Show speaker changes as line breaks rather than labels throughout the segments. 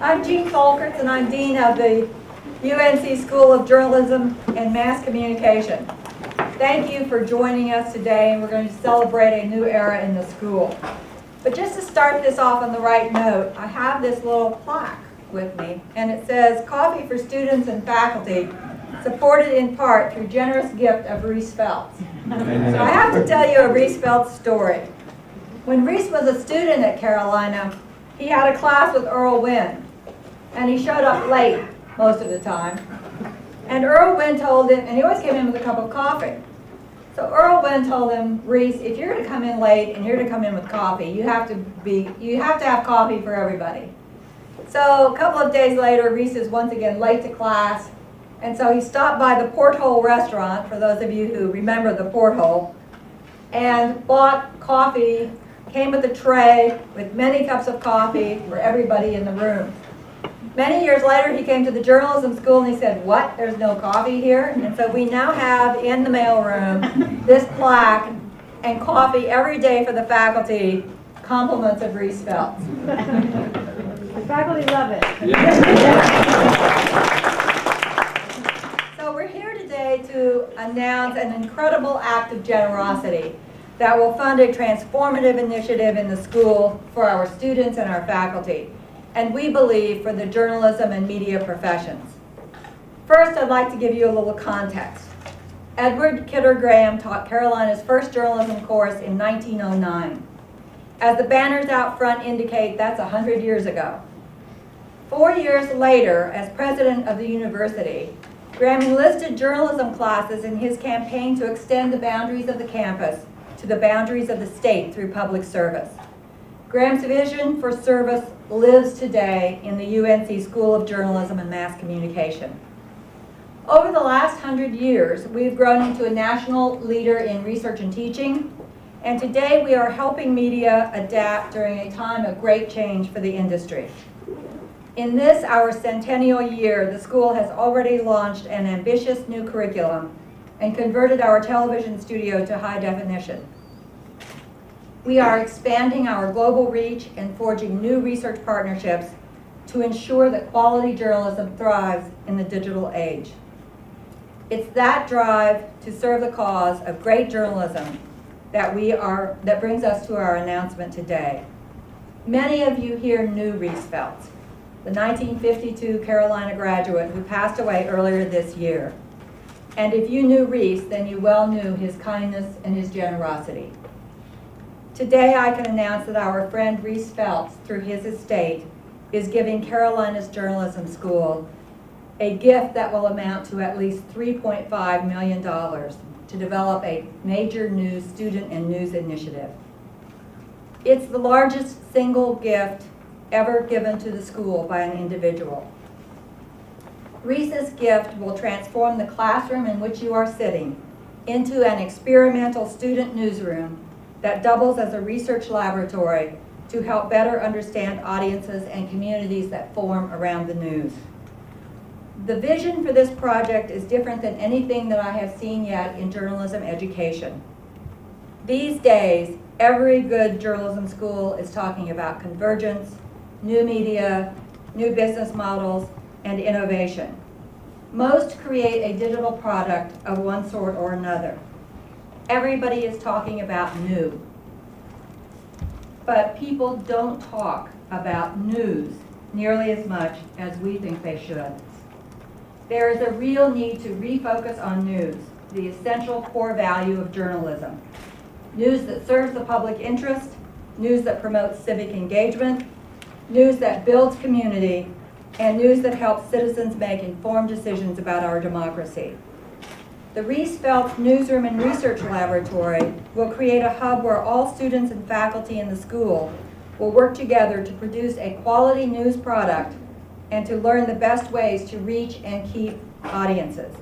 I'm Jean Folkerts, and I'm Dean of the UNC School of Journalism and Mass Communication. Thank you for joining us today, and we're going to celebrate a new era in the school. But just to start this off on the right note, I have this little plaque with me, and it says, "Coffee for Students and Faculty, supported in part through generous gift of Reese Felts." So I have to tell you a Reese Felts story. When Reese was a student at Carolina, he had a class with Earl Wynn, and he showed up late most of the time. And Earl Wynn told him, and he always came in with a cup of coffee. So Earl Wynn told him, "Reese, if you're going to come in late and you're going to come in with coffee, you have to have coffee for everybody." So a couple of days later, Reese is once again late to class, and so he stopped by the Porthole restaurant, for those of you who remember the Porthole, and bought coffee, came with a tray with many cups of coffee for everybody in the room. Many years later, he came to the journalism school and he said, "What? There's no coffee here?" And so we now have in the mailroom this plaque and coffee every day for the faculty, compliments of Reese Felts. The faculty love it. So we're here today to announce an incredible act of generosity that will fund a transformative initiative in the school for our students and our faculty, and we believe for the journalism and media professions. First, I'd like to give you a little context. Edward Kidder Graham taught Carolina's first journalism course in 1909. As the banners out front indicate, that's 100 years ago. 4 years later, as president of the university, Graham enlisted journalism classes in his campaign to extend the boundaries of the campus to the boundaries of the state through public service. Graham's vision for service lives today in the UNC School of Journalism and Mass Communication. Over the last 100 years, we've grown into a national leader in research and teaching, and today we are helping media adapt during a time of great change for the industry. In this, our centennial year, the school has already launched an ambitious new curriculum and converted our television studio to high definition. We are expanding our global reach and forging new research partnerships to ensure that quality journalism thrives in the digital age. It's that drive to serve the cause of great journalism that brings us to our announcement today. Many of you here knew Reese Felts, the 1952 Carolina graduate who passed away earlier this year. And if you knew Reese, then you well knew his kindness and his generosity. Today I can announce that our friend Reese Felts, through his estate, is giving Carolina's Journalism School a gift that will amount to at least $3.5 million to develop a major news student and news initiative. It's the largest single gift ever given to the school by an individual. Reese's gift will transform the classroom in which you are sitting into an experimental student newsroom that doubles as a research laboratory to help better understand audiences and communities that form around the news. The vision for this project is different than anything that I have seen yet in journalism education. These days, every good journalism school is talking about convergence, new media, new business models, and innovation. Most create a digital product of one sort or another. Everybody is talking about new. But people don't talk about news nearly as much as we think they should. There is a real need to refocus on news, the essential core value of journalism. News that serves the public interest, news that promotes civic engagement, news that builds community, and news that helps citizens make informed decisions about our democracy. The Reese Felts Newsroom and Research Laboratory will create a hub where all students and faculty in the school will work together to produce a quality news product and to learn the best ways to reach and keep audiences.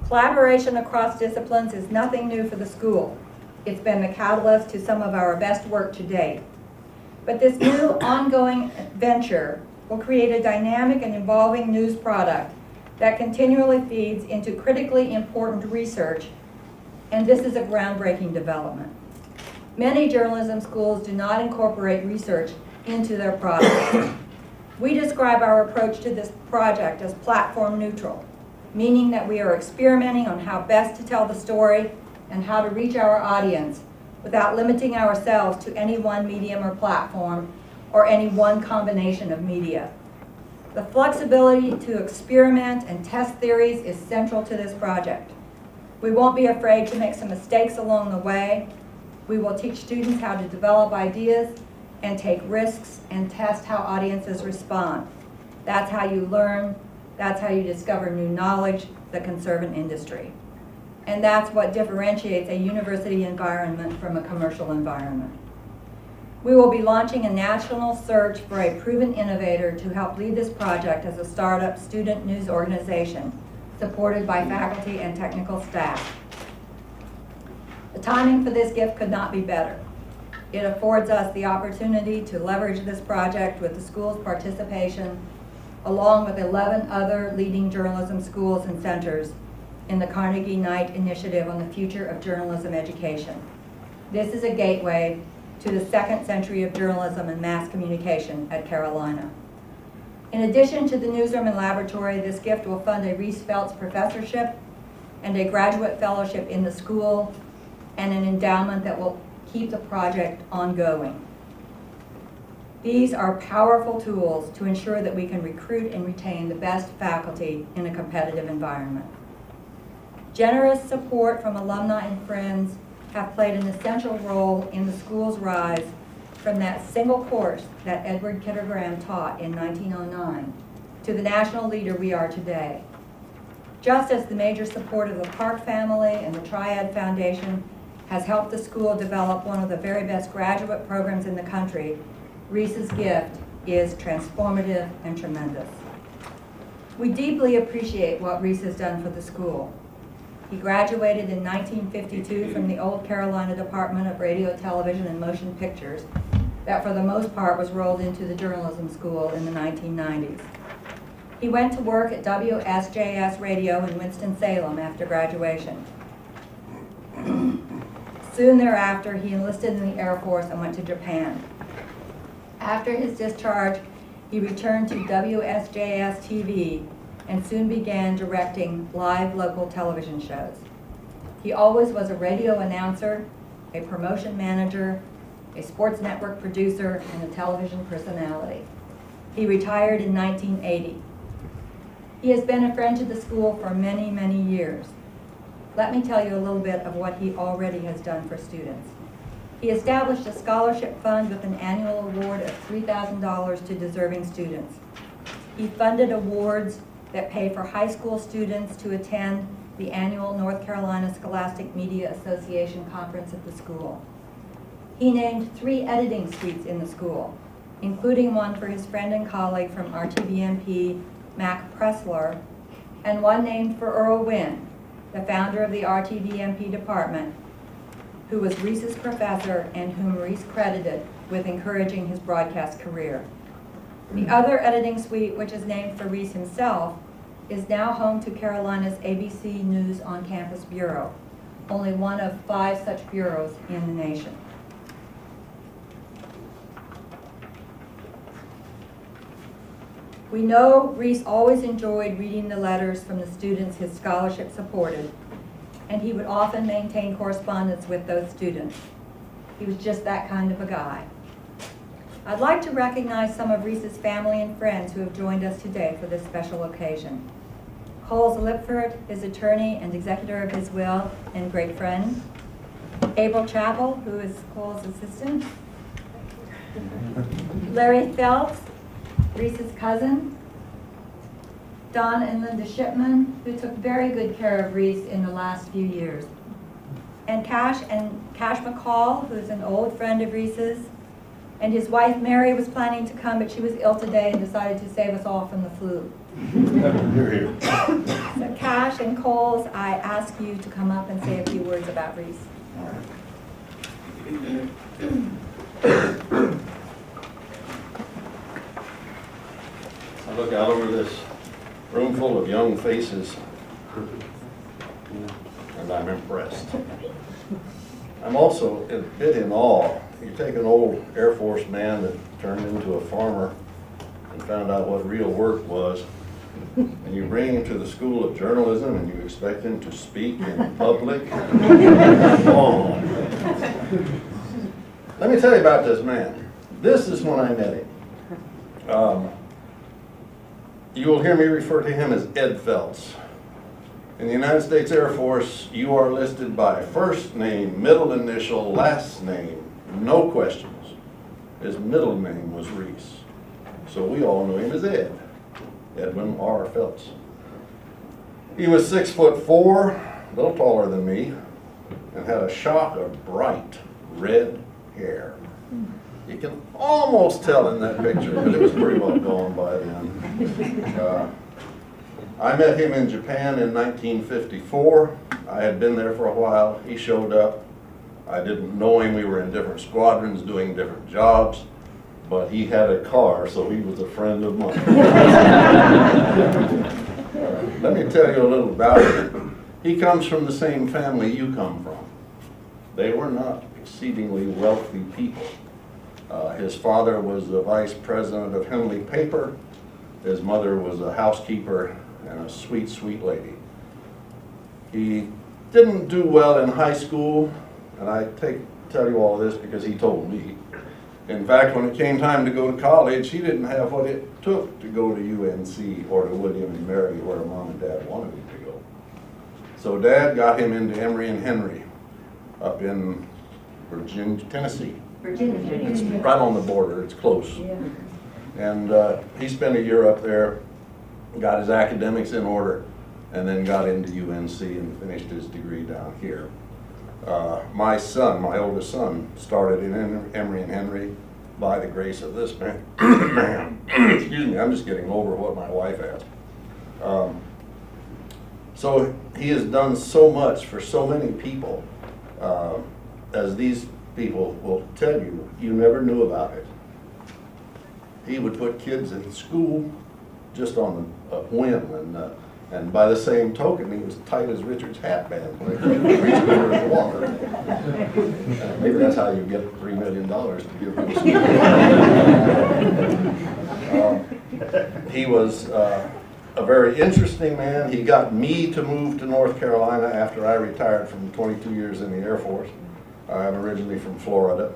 Collaboration across disciplines is nothing new for the school. It's been the catalyst to some of our best work to date. But this new ongoing venture will create a dynamic and evolving news product that continually feeds into critically important research, and this is a groundbreaking development. Many journalism schools do not incorporate research into their products. We describe our approach to this project as platform neutral, meaning that we are experimenting on how best to tell the story and how to reach our audience without limiting ourselves to any one medium or platform or any one combination of media. The flexibility to experiment and test theories is central to this project. We won't be afraid to make some mistakes along the way. We will teach students how to develop ideas and take risks and test how audiences respond. That's how you learn. That's how you discover new knowledge that can serve an industry. And that's what differentiates a university environment from a commercial environment. We will be launching a national search for a proven innovator to help lead this project as a startup student news organization, supported by faculty and technical staff. The timing for this gift could not be better. It affords us the opportunity to leverage this project with the school's participation, along with 11 other leading journalism schools and centers in the Carnegie Knight Initiative on the Future of Journalism Education. This is a gateway to the second century of journalism and mass communication at Carolina. In addition to the newsroom and laboratory, this gift will fund a Reese Felts professorship and a graduate fellowship in the school and an endowment that will keep the project ongoing. These are powerful tools to ensure that we can recruit and retain the best faculty in a competitive environment. Generous support from alumni and friends have played an essential role in the school's rise from that single course that Edward Kittergram taught in 1909 to the national leader we are today. Just as the major support of the Park family and the Triad Foundation has helped the school develop one of the very best graduate programs in the country, Reese's gift is transformative and tremendous. We deeply appreciate what Reese has done for the school. He graduated in 1952 from the Old Carolina Department of Radio, Television, and Motion Pictures that for the most part was rolled into the journalism school in the 1990s. He went to work at WSJS Radio in Winston-Salem after graduation. Soon thereafter, he enlisted in the Air Force and went to Japan. After his discharge, he returned to WSJS TV and soon began directing live local television shows. He always was a radio announcer, a promotion manager, a sports network producer, and a television personality. He retired in 1980. He has been a friend to the school for many, many years. Let me tell you a little bit of what he already has done for students. He established a scholarship fund with an annual award of $3,000 to deserving students. He funded awards that pay for high school students to attend the annual North Carolina Scholastic Media Association conference at the school. He named 3 editing suites in the school, including one for his friend and colleague from RTVMP, Mac Pressler, and one named for Earl Wynn, the founder of the RTVMP department, who was Reese's professor and whom Reese credited with encouraging his broadcast career. The other editing suite, which is named for Reese himself, is now home to Carolina's ABC News on Campus Bureau, only one of 5 such bureaus in the nation. We know Reese always enjoyed reading the letters from the students his scholarship supported, and he would often maintain correspondence with those students. He was just that kind of a guy. I'd like to recognize some of Reese's family and friends who have joined us today for this special occasion. Coles Lipford, his attorney and executor of his will and great friend. April Chappell, who is Coles' assistant. Larry Felts, Reese's cousin. Don and Linda Shipman, who took very good care of Reese in the last few years. And Cash McCall, who is an old friend of Reese's. And his wife, Mary, was planning to come, but she was ill today and decided to save us all from the flu.
You're here.
So Cash and Coles, I ask you to come up and say a few words about Reese.
I look out over this room full of young faces, and I'm impressed. I'm also a bit in awe. You take an old Air Force man that turned into a farmer and found out what real work was, and you bring him to the School of Journalism and you expect him to speak in public? Come on. Let me tell you about this man. This is when I met him. You will hear me refer to him as Ed Felts. In the United States Air Force, you are listed by first name, middle initial, last name, no questions. His middle name was Reese. So we all knew him as Ed, Edwin R. Felts. He was 6'4", a little taller than me, and had a shock of bright red hair. You can almost tell in that picture, but it was pretty well gone by then. I met him in Japan in 1954. I had been there for a while. He showed up. I didn't know him. We were in different squadrons doing different jobs, but he had a car, so he was a friend of mine. Let me tell you a little about him. He comes from the same family you come from. They were not exceedingly wealthy people. His father was the vice president of Henley Paper. His mother was a housekeeper and a sweet, sweet lady. He didn't do well in high school, and I tell you all this because he told me. In fact, when it came time to go to college, he didn't have what it took to go to UNC or to William and Mary, where Mom and Dad wanted him to go. So Dad got him into Emory and Henry up in Tennessee.
Virginia.
It's right on the border. It's close.
Yeah.
And he spent a year up there, got his academics in order, and then got into UNC and finished his degree down here. My son, my oldest son, started in Emory and Henry by the grace of this man. Excuse me, I'm just getting over what my wife asked. So he has done so much for so many people, as these people will tell you, you never knew about it. He would put kids in school just on a whim, and by the same token, he was tight as Richard's hat band when he reached under the water. Maybe that's how you get $3 million to give to the school. He was a very interesting man. He got me to move to North Carolina after I retired from 22 years in the Air Force. I'm originally from Florida,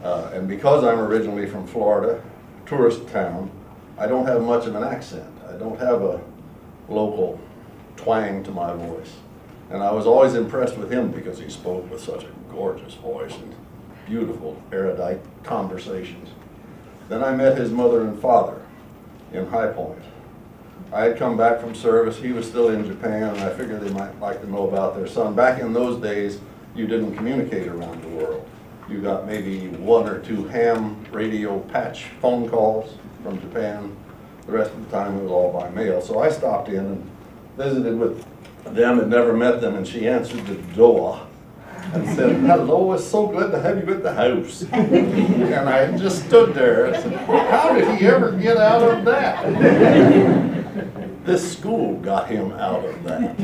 and because I'm originally from Florida, tourist town, I don't have much of an accent. I don't have a local twang to my voice. And I was always impressed with him because he spoke with such a gorgeous voice and beautiful, erudite conversations. Then I met his mother and father in High Point. I had come back from service. He was still in Japan, and I figured they might like to know about their son. Back in those days, you didn't communicate around the world. You got maybe 1 or 2 ham radio patch phone calls from Japan. The rest of the time it was all by mail. So I stopped in and visited with them and never met them, and she answered the door and said, "Hello, it's so good to have you at the house." And I just stood there and said, how did he ever get out of that? This school got him out of that.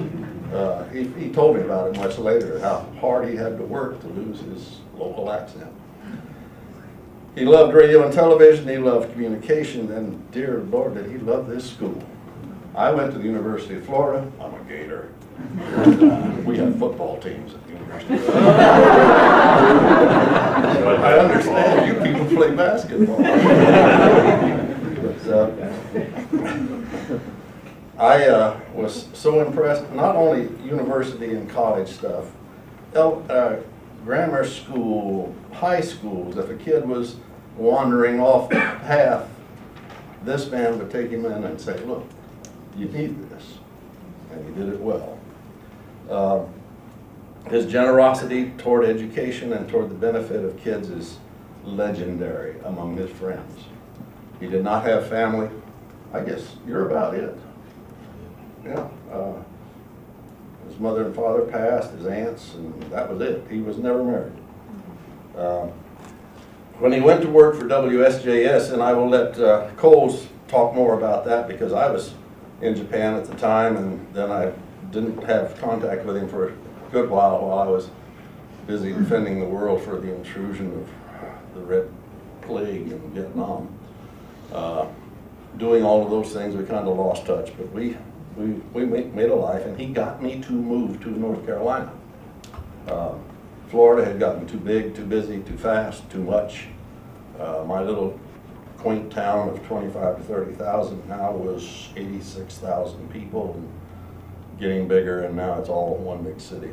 He told me about it much later, how hard he had to work to lose his local accent. He loved radio and television, he loved communication, and dear Lord, did he love this school. I went to the University of Florida. I'm a Gator. We have football teams at the University of Florida. I understand you people play basketball. I was so impressed, not only university and college stuff, grammar school, high schools. If a kid was wandering off the path, this man would take him in and say, look, you need this. And he did it well. His generosity toward education and toward the benefit of kids is legendary among his friends. He did not have family. I guess you're about it. Yeah. His mother and father passed, his aunts, and that was it. He was never married. When he went to work for WSJS, and I will let Coles talk more about that because I was in Japan at the time, and then I didn't have contact with him for a good while I was busy defending the world for the intrusion of the Red Plague in Vietnam. doing all of those things, we kind of lost touch, but we made a life, and he got me to move to North Carolina. Florida had gotten too big, too busy, too fast, too much. My little quaint town of 25 to 30,000 now was 86,000 people, and getting bigger, and now it's all one big city.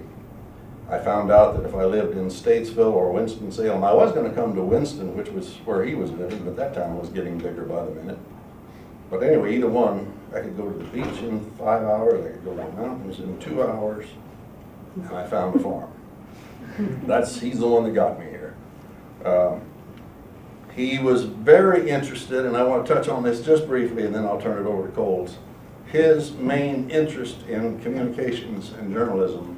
I found out that if I lived in Statesville or Winston-Salem, I was going to come to Winston, which was where he was living, but that town was getting bigger by the minute. But anyway, either one, I could go to the beach in 5 hours, I could go to the mountains in 2 hours, and I found a farm. He's the one that got me here. He was very interested, and I want to touch on this just briefly, and then I'll turn it over to Coles. His main interest in communications and journalism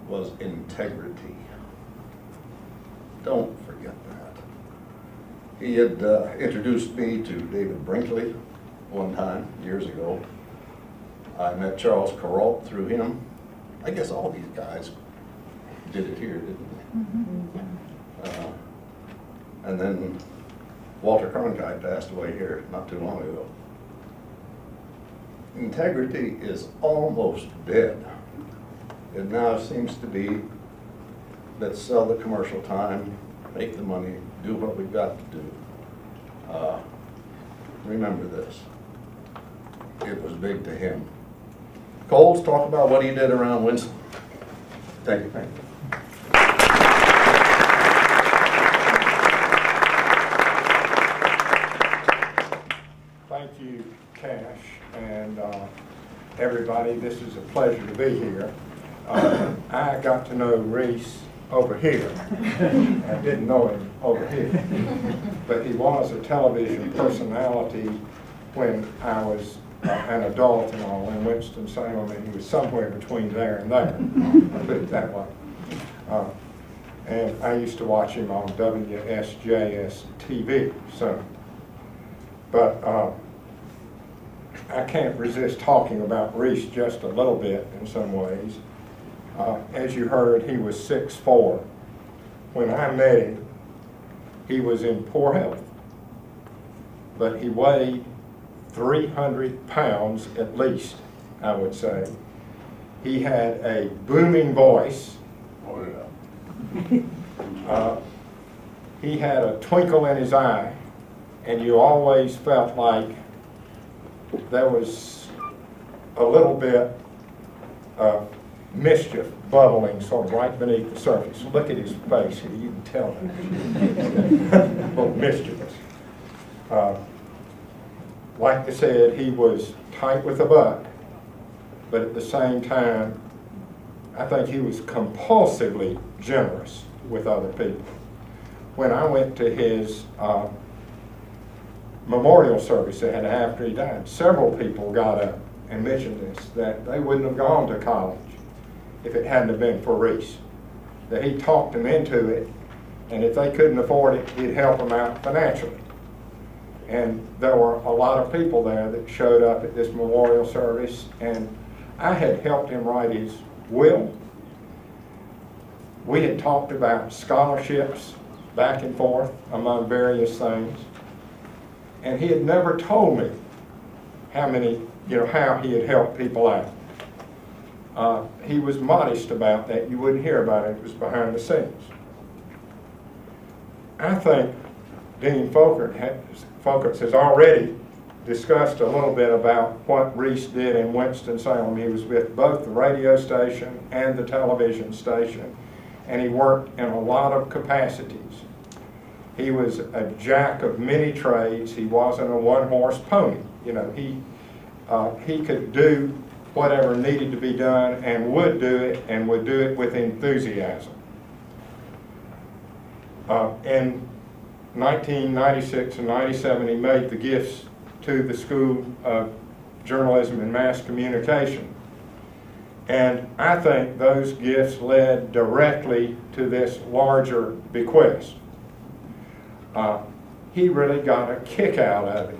was integrity. Don't forget that. He had introduced me to David Brinkley one time, years ago. I met Charles Kuralt through him. I guess all these guys did it here, didn't they? And then Walter Cronkite passed away here not too long ago. Integrity is almost dead. It now seems to be, let's sell the commercial time, make the money, do what we've got to do. Remember this. It was big to him. Coles, talk about what he did around Winston. Thank you.
Thank you, Cash, and everybody. This is a pleasure to be here. I got to know Reese over here. I didn't know him over here. But he was a television personality when I was an adult and all in Winston-Salem, and he was somewhere between there and there. I'll put it that way. And I used to watch him on WSJS TV. But I can't resist talking about Reese just a little bit in some ways. As you heard, he was 6'4". When I met him, he was in poor health, but he weighed 300 pounds at least, I would say. He had a booming voice. He had a twinkle in his eye, and you always felt like there was a little bit of mischief bubbling sort of right beneath the surface. Look at his face here, you can tell that. A little mischievous. Like I said, he was tight with a buck, but at the same time, I think he was compulsively generous with other people. When I went to his memorial service they had after he died, several people got up and mentioned this, that they wouldn't have gone to college if it hadn't have been for Reese. That he talked them into it, and if they couldn't afford it, he'd help them out financially. And there were a lot of people there that showed up at this memorial service, and I had helped him write his will. We had talked about scholarships back and forth among various things, and he had never told me how he had helped people out. He was modest about that. You wouldn't hear about it. It was behind the scenes. I think Dean Folkerts has already discussed a little bit about what Reese did in Winston-Salem. He was with both the radio station and the television station, and he worked in a lot of capacities. He was a jack of many trades. He wasn't a one-horse pony. You know, he could do whatever needed to be done and would do it with enthusiasm. In 1996 and 97, he made the gifts to the School of Journalism and Mass Communication. And I think those gifts led directly to this larger bequest. He really got a kick out of it.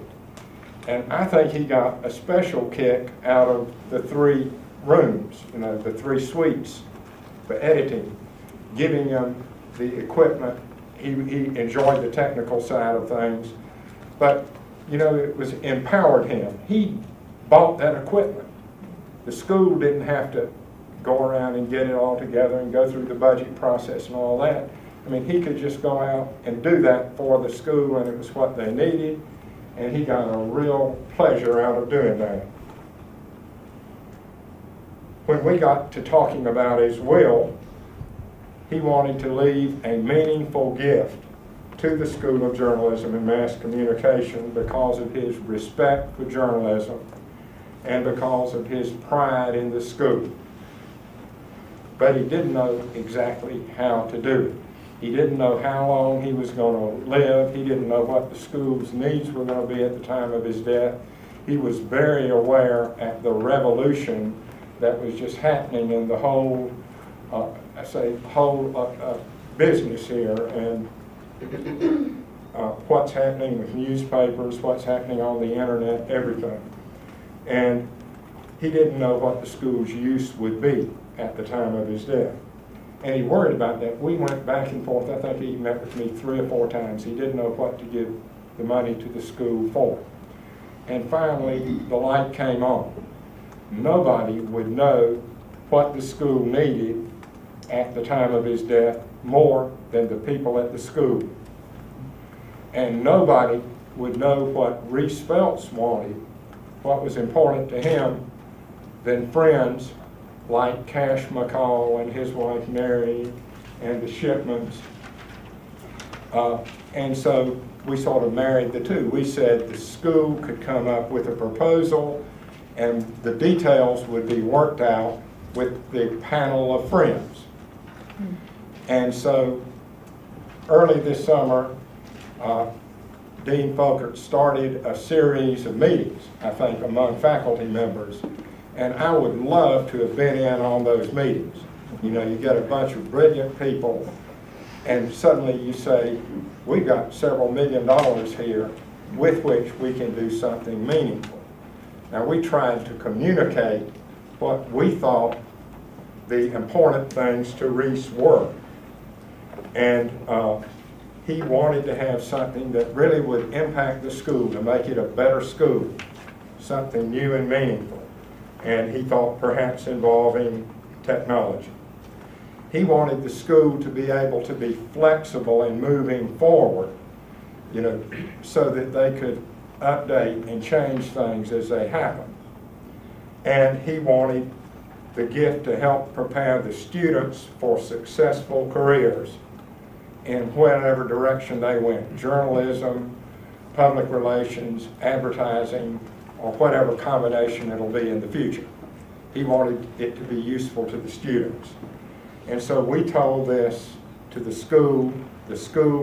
And I think he got a special kick out of the 3 rooms, you know, the 3 suites for editing, giving him the equipment. He enjoyed the technical side of things. But, you know, it was empowered him. He bought that equipment. The school didn't have to go around and get it all together and go through the budget process and all that. I mean, he could just go out and do that for the school, and it was what they needed, and he got a real pleasure out of doing that. When we got to talking about his will, he wanted to leave a meaningful gift to the School of Journalism and Mass Communication because of his respect for journalism and because of his pride in the school. But he didn't know exactly how to do it. He didn't know how long he was going to live. He didn't know what the school's needs were going to be at the time of his death. He was very aware at the revolution that was just happening in the whole, business here, and what's happening with newspapers, what's happening on the internet, everything. And he didn't know what the school's use would be at the time of his death. And he worried about that. We went back and forth. I think he met with me 3 or 4 times. He didn't know what to give the money to the school for. And finally, the light came on. Nobody would know what the school needed at the time of his death more than the people at the school. And nobody would know what Reese Felts wanted, what was important to him, than friends like Cash McCall and his wife Mary and the Shipmans. And so we sort of married the two. We said the school could come up with a proposal and the details would be worked out with the panel of friends. And so early this summer, Dean Folkert started a series of meetings, I think, among faculty members. And I would love to have been in on those meetings. You know, you get a bunch of brilliant people, and suddenly you say, we've got several $1 million here with which we can do something meaningful. Now, we tried to communicate what we thought the important things to Reese were. And he wanted to have something that really would impact the school, to make it a better school, something new and meaningful. And he thought perhaps involving technology. He wanted the school to be able to be flexible in moving forward, you know, so that they could update and change things as they happen. And he wanted the gift to help prepare the students for successful careers in whatever direction they went, journalism, public relations, advertising, or whatever combination it'll be in the future. He wanted it to be useful to the students. And so we told this to the school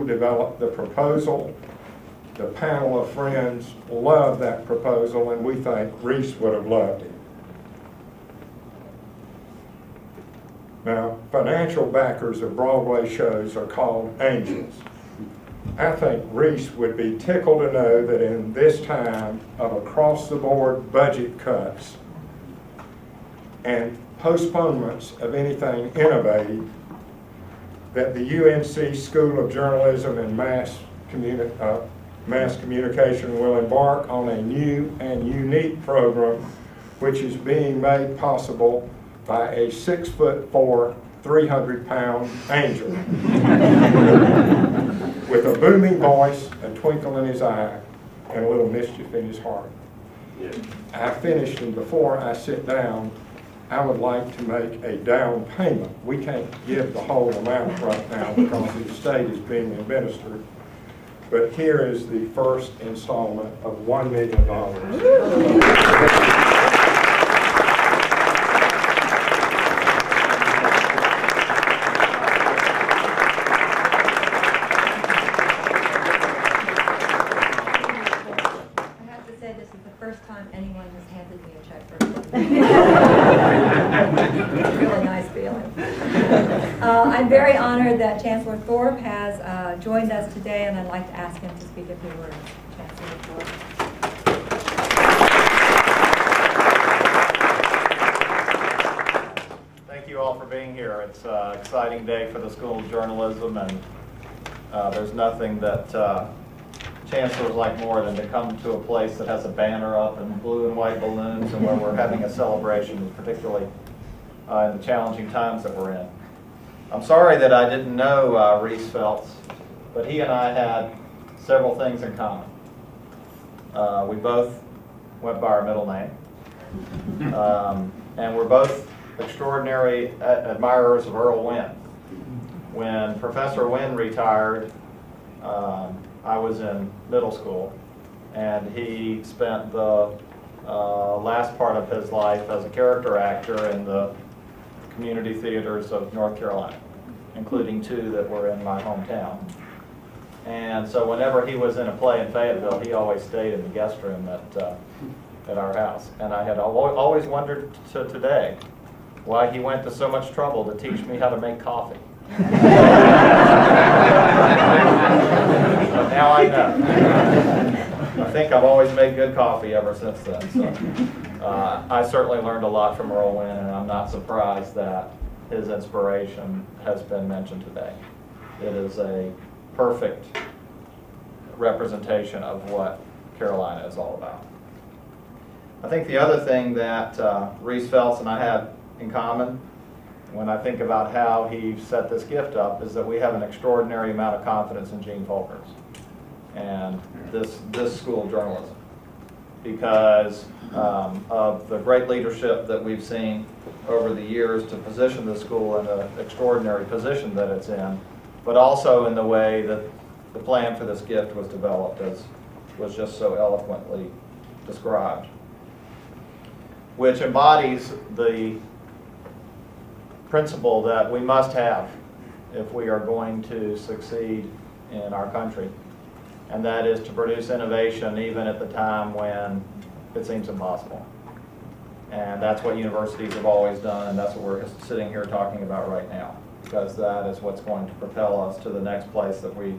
developed the proposal, the panel of friends loved that proposal, and we think Reese would have loved it. Now, financial backers of Broadway shows are called angels. I think Reese would be tickled to know that in this time of across-the-board budget cuts and postponements of anything innovative, that the UNC School of Journalism and Mass Communication will embark on a new and unique program which is being made possible by a 6'4", 300-pound angel with a booming voice, a twinkle in his eye, and a little mischief in his heart. Yeah. I finished, and before I sit down, I would like to make a down payment. We can't give the whole amount right now because the estate is being administered. But here is the first installment of $1 million.
I'm very honored that Chancellor Thorpe has joined us today, and I'd like to ask him to speak a few words. Chancellor Thorpe.
Thank you all for being here. It's an exciting day for the School of Journalism, and there's nothing that chancellors like more than to come to a place that has a banner up and blue and white balloons and where we're having a celebration, particularly in the challenging times that we're in. I'm sorry that I didn't know Reese Felts, but he and I had several things in common. We both went by our middle name, and we're both extraordinary admirers of Earl Wynn. When Professor Wynn retired, I was in middle school, and he spent the last part of his life as a character actor in the community theaters of North Carolina, including 2 that were in my hometown. And so whenever he was in a play in Fayetteville, he always stayed in the guest room at our house. And I had always wondered to today why he went to so much trouble to teach me how to make coffee. But now I know. I think I've always made good coffee ever since then. So I certainly learned a lot from Earl Wynn, and I'm not surprised that his inspiration has been mentioned today. It is a perfect representation of what Carolina is all about. I think the other thing that Reese Felts and I have in common, when I think about how he set this gift up, is that we have an extraordinary amount of confidence in Gene Folkers and this school of journalism, because of the great leadership that we've seen over the years to position the school in an extraordinary position that it's in, but also in the way that the plan for this gift was developed, as was just so eloquently described, which embodies the principle that we must have if we are going to succeed in our country, and that is to produce innovation even at the time when it seems impossible. And that's what universities have always done, and that's what we're sitting here talking about right now, because that is what's going to propel us to the next place that we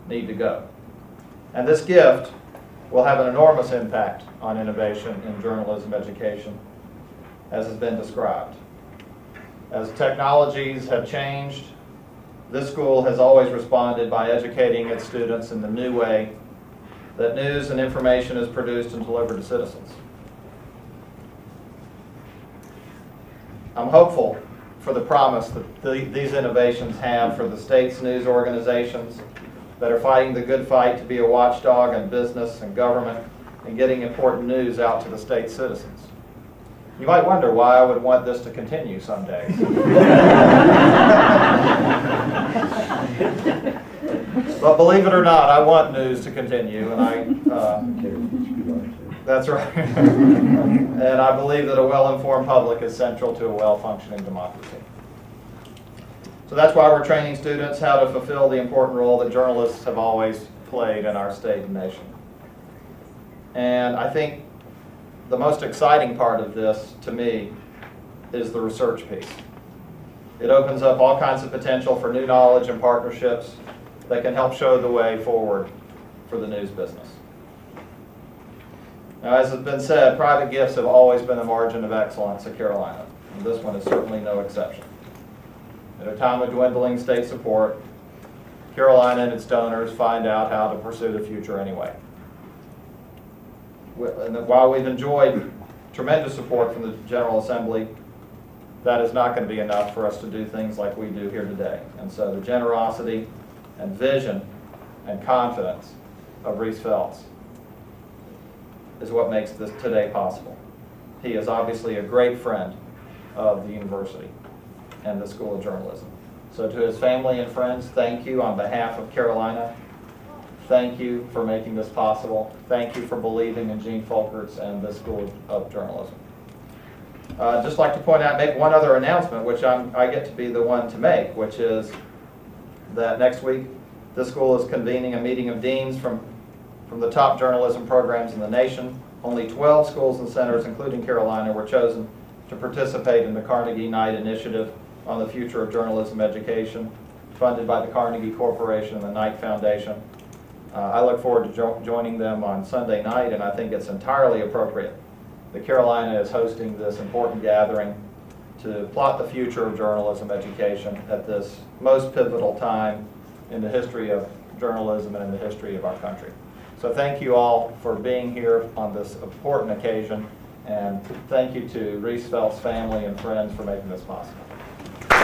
need to go. And this gift will have an enormous impact on innovation in journalism education, as has been described. As technologies have changed, this school has always responded by educating its students in the new way that news and information is produced and delivered to citizens. I'm hopeful for the promise that these innovations have for the state's news organizations that are fighting the good fight to be a watchdog in business and government and getting important news out to the state's citizens. You might wonder why I would want this to continue someday. But believe it or not, I want news to continue, and that's right. And I believe that a well-informed public is central to a well-functioning democracy. So that's why we're training students how to fulfill the important role that journalists have always played in our state and nation. And I think the most exciting part of this, to me, is the research piece. It opens up all kinds of potential for new knowledge and partnerships that can help show the way forward for the news business. Now, as has been said, private gifts have always been a margin of excellence at Carolina, and this one is certainly no exception. At a time of dwindling state support, Carolina and its donors find out how to pursue the future anyway. And while we've enjoyed tremendous support from the General Assembly, that is not going to be enough for us to do things like we do here today. And so the generosity and vision and confidence of Reese Felts is what makes this today possible. He is obviously a great friend of the university and the School of Journalism. So to his family and friends, thank you on behalf of Carolina. Thank you for making this possible. Thank you for believing in Gene Folkers and the School of Journalism. I'd just like to point out, make one other announcement, which I get to be the one to make, which is that next week this school is convening a meeting of deans from the top journalism programs in the nation. Only 12 schools and centers, including Carolina, were chosen to participate in the Carnegie Night Initiative on the Future of Journalism Education, funded by the Carnegie Corporation and the Knight Foundation. I look forward to joining them on Sunday night, and I think it's entirely appropriate that Carolina is hosting this important gathering to plot the future of journalism education at this most pivotal time in the history of journalism and in the history of our country. So thank you all for being here on this important occasion, and thank you to Reese Felts' family and friends for making this possible.
I'd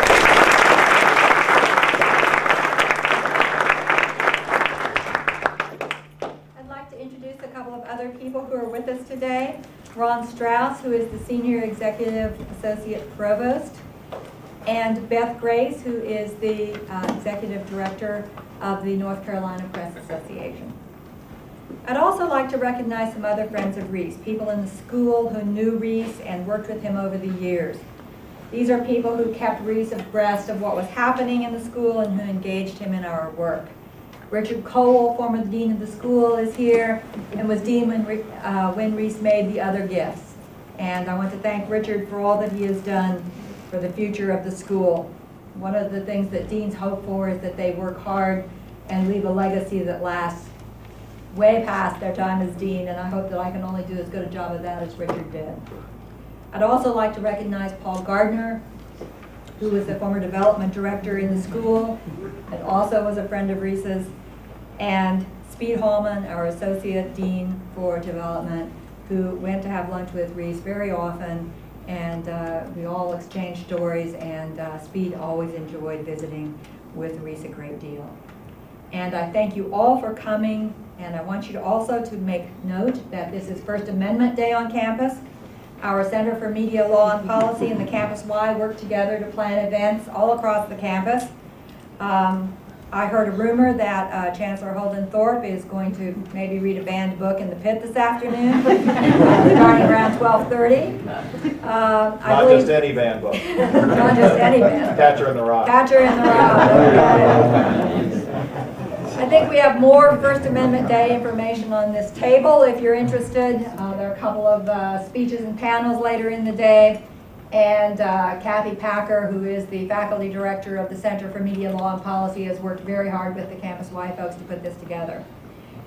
like to introduce a couple of other people who are with us today. Ron Strauss, who is the Senior Executive Associate Provost, and Beth Grace, who is the Executive Director of the North Carolina Press Association. I'd also like to recognize some other friends of Reese, people in the school who knew Reese and worked with him over the years. These are people who kept Reese abreast of what was happening in the school and who engaged him in our work. Richard Cole, former dean of the school, is here and was dean when Reese made the other gifts. And I want to thank Richard for all that he has done for the future of the school. One of the things that deans hope for is that they work hard and leave a legacy that lasts way past their time as dean, and I hope that I can only do as good a job of that as Richard did. I'd also like to recognize Paul Gardner, who was the former development director in the school and also was a friend of Reese's, and Speed Hallman, our associate dean for development, who went to have lunch with Reese very often, and we all exchanged stories, and Speed always enjoyed visiting with Reese a great deal. And I thank you all for coming, and I want you to also to make note that this is First Amendment Day on campus. Our Center for Media Law and Policy and the Campus Y work together to plan events all across the campus. I heard a rumor that Chancellor Holden Thorpe is going to maybe read a banned book in the pit this afternoon, starting around 12:30.
Not just any band book.
Not just any band.
Catcher in the Rye.
Catcher in the Rye. I think we have more First Amendment Day information on this table if you're interested. There are a couple of speeches and panels later in the day. And Kathy Packer, who is the faculty director of the Center for Media Law and Policy, has worked very hard with the Campus Y folks to put this together.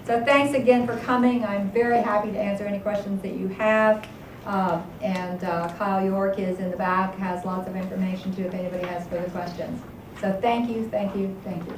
So thanks again for coming. I'm very happy to answer any questions that you have. Kyle York is in the back, has lots of information too if anybody has further questions. So thank you, thank you, thank you.